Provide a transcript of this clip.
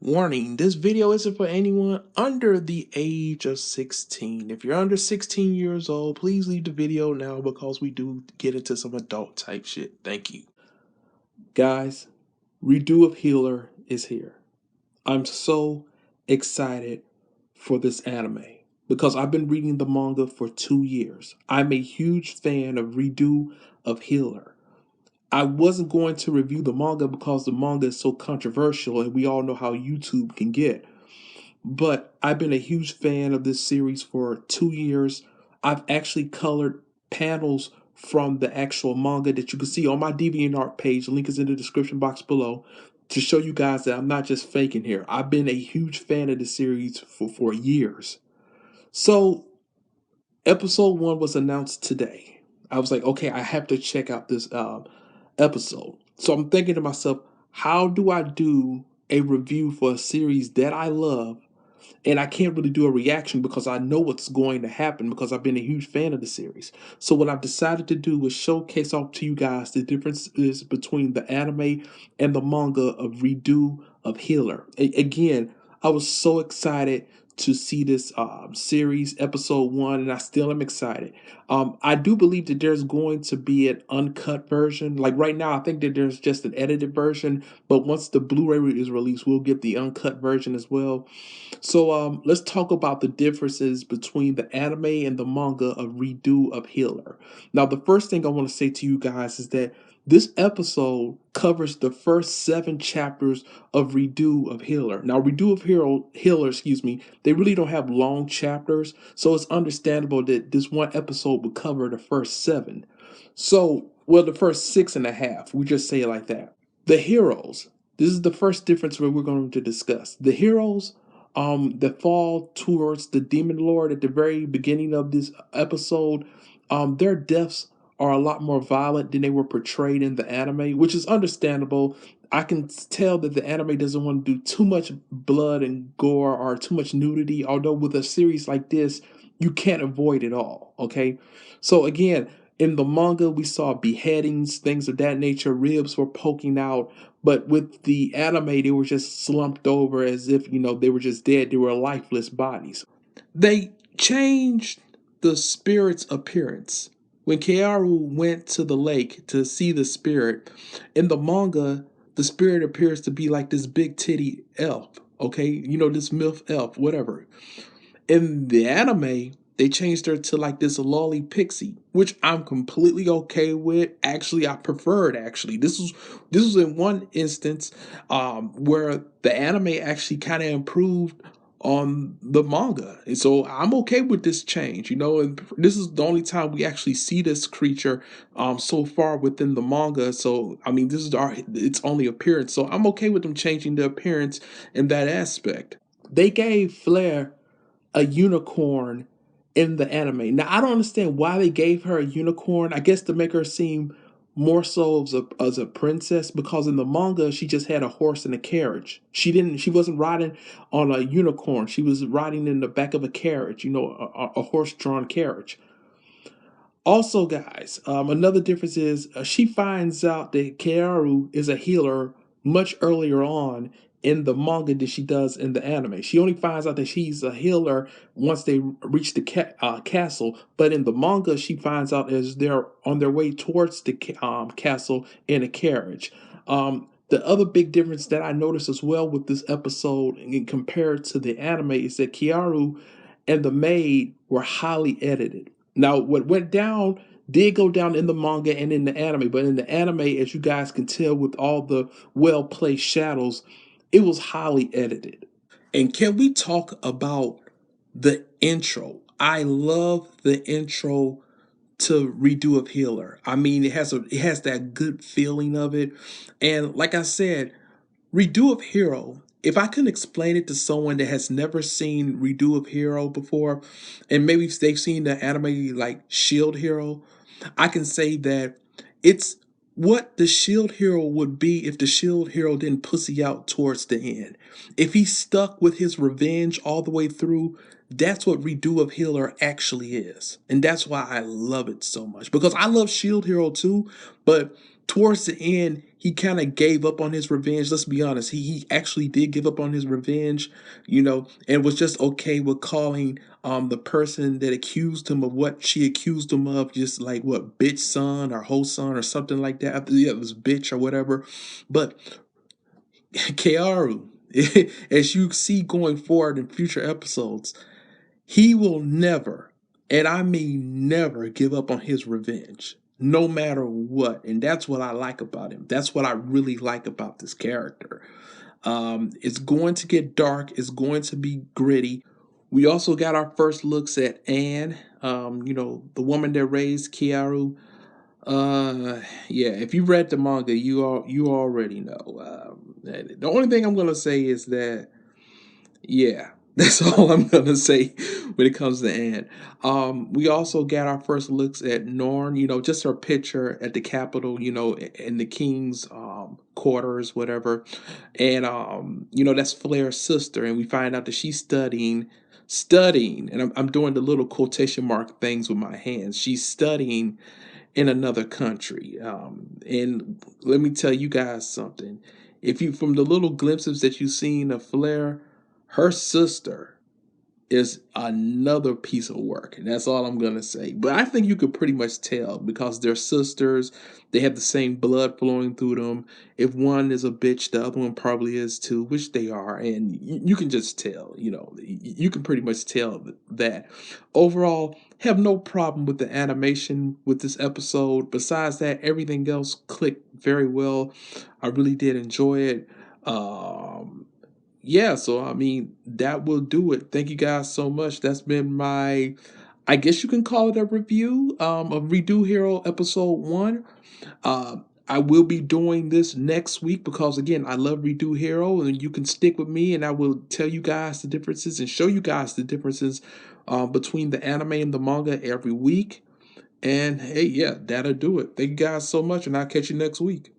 Warning, this video isn't for anyone under the age of 16. If you're under 16 years old, please leave the video now because we do get into some adult type shit. Thank you. Guys, Redo of Healer is here. I'm so excited for this anime because I've been reading the manga for 2 years. I'm a huge fan of Redo of Healer. I wasn't going to review the manga because the manga is so controversial and we all know how YouTube can get. But I've been a huge fan of this series for 2 years. I've actually colored panels from the actual manga that you can see on my DeviantArt page. The link is in the description box below to show you guys that I'm not just faking here. I've been a huge fan of the series for years. So, episode 1 was announced today. I was like, okay, I have to check out this episode. So I'm thinking to myself, how do I do a review for a series that I love? And I can't really do a reaction because I know what's going to happen because I've been a huge fan of the series. So what I've decided to do is showcase off to you guys the differences between the anime and the manga of Redo of Healer. Again, I was so excited to see this series, episode 1, and I still am excited. I do believe that there's going to be an uncut version. Like right now, I think that there's just an edited version, but once the Blu-ray is released, we'll get the uncut version as well. So let's talk about the differences between the anime and the manga of Redo of Healer. Now, the first thing I want to say to you guys is that this episode covers the first 7 chapters of Redo of Healer. Now, Redo of Healer, they really don't have long chapters, so it's understandable that this one episode would cover the first 7. So, well, the first 6.5. We just say it like that. The heroes. This is the first difference where we're going to discuss. The heroes that fall towards the demon lord at the very beginning of this episode, their deaths are a lot more violent than they were portrayed in the anime, which is understandable. I can tell that the anime doesn't want to do too much blood and gore or too much nudity, although with a series like this, you can't avoid it all, okay? So again, in the manga, we saw beheadings, things of that nature, ribs were poking out, but with the anime, they were just slumped over as if, they were just dead. They were lifeless bodies. They changed the spirit's appearance. When Kearu went to the lake to see the spirit, in the manga, the spirit appears to be like this big titty elf, okay? This MILF elf, whatever. In the anime, they changed her to like this lolly pixie, which I'm completely okay with. Actually, I prefer it. Actually, this was in one instance where the anime actually kind of improved on the manga, and so I'm okay with this change. And this is the only time we actually see this creature so far within the manga. So I mean, this is its only appearance. So I'm okay with them changing the appearance in that aspect. They gave Flair a unicorn in the anime. Now I don't understand why they gave her a unicorn. I guess to make her seem more so as a princess, because in the manga she just had a horse and a carriage. She wasn't riding on a unicorn. She was riding in the back of a carriage, a horse-drawn carriage. Also, guys, another difference is she finds out that Kearu is a healer much earlier on in the manga than she does in the anime. She only finds out that she's a healer once they reach the castle, but in the manga, she finds out as they're on their way towards the castle in a carriage. The other big difference that I noticed as well with this episode and compared to the anime is that Kearu and the maid were highly edited. Now, what went down did go down in the manga and in the anime, but in the anime, as you guys can tell with all the well placed shadows, it was highly edited. And can we talk about the intro? I love the intro to Redo of Healer. I mean, it has that good feeling of it. And like I said, Redo of Hero, if I can explain it to someone that has never seen Redo of Hero before, and maybe they've seen the anime like Shield Hero, I can say that it's what the Shield Hero would be if the Shield Hero didn't pussy out towards the end. If he stuck with his revenge all the way through, that's what Redo of Healer actually is. And that's why I love it so much. Because I love Shield Hero too, but towards the end, he kind of gave up on his revenge. Let's be honest. He actually did give up on his revenge, and was just okay with calling the person that accused him of what she accused him of, just like what, bitch son or hoe son or something like that. Yeah, it was bitch or whatever. But Kearu, as you see going forward in future episodes, he will never, and I mean never, give up on his revenge, no matter what. And that's what I like about him. That's what I really like about this character. It's going to get dark. It's going to be gritty. We also got our first looks at Anne, the woman that raised Kiaru. Yeah, if you read the manga, you already know. The only thing I'm gonna say is that, yeah, that's all I'm gonna say when it comes to Anne. We also got our first looks at Norn, just her picture at the Capitol, in the King's quarters, whatever. And that's Flair's sister, and we find out that she's studying, and I'm doing the little quotation mark things with my hands. She's studying in another country. And let me tell you guys something. If you, from the little glimpses that you've seen of Flair, her sister is another piece of work. And that's all I'm going to say. But I think you could pretty much tell because they're sisters. They have the same blood flowing through them. If one is a bitch, the other one probably is too, which they are. And you can just tell, you can pretty much tell that. Overall, have no problem with the animation with this episode. Besides that, everything else clicked very well. I really did enjoy it. Yeah, so I mean, that will do it. Thank you guys so much. That's been my, I guess you can call it a review of Redo Hero episode 1. I will be doing this next week because, again, I love Redo Hero, and you can stick with me and I will tell you guys the differences and show you guys the differences between the anime and the manga every week. And hey, yeah, that'll do it. Thank you guys so much, and I'll catch you next week.